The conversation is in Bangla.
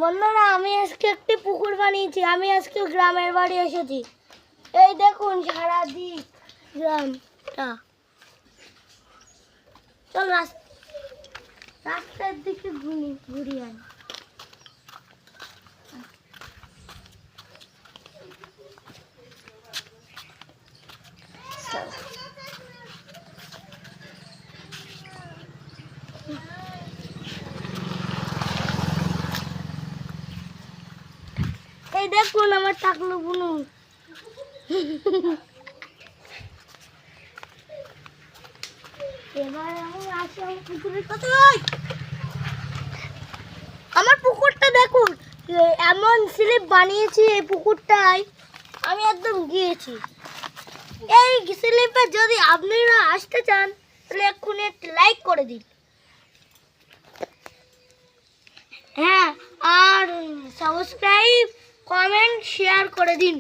বন্ধুরা আমি আজকে একটি পুকুর বানিয়েছি। আমি আজকে গ্রামের বাড়ি এসেছি। এই দেখুন সারাদিক গ্রামটা। চল রাস্তার দিকে ঘুরি আনি। এই দেখুন আমার টাকলু বুনু। এবার আমি আসি আমার পুকুরের কাছে। আমার পুকুরটা দেখুন, এমন স্লিপ বানিয়েছি এই পুকুরটায় আমি একদম গিয়েছি। এই স্লিপে যদি আপনারা আসতে চান তাহলে এক্ষুনি একটা লাইক করে দিন। হ্যাঁ, আর সাবস্ক্রাইব, কমেন্ট, শেয়ার করে দিন।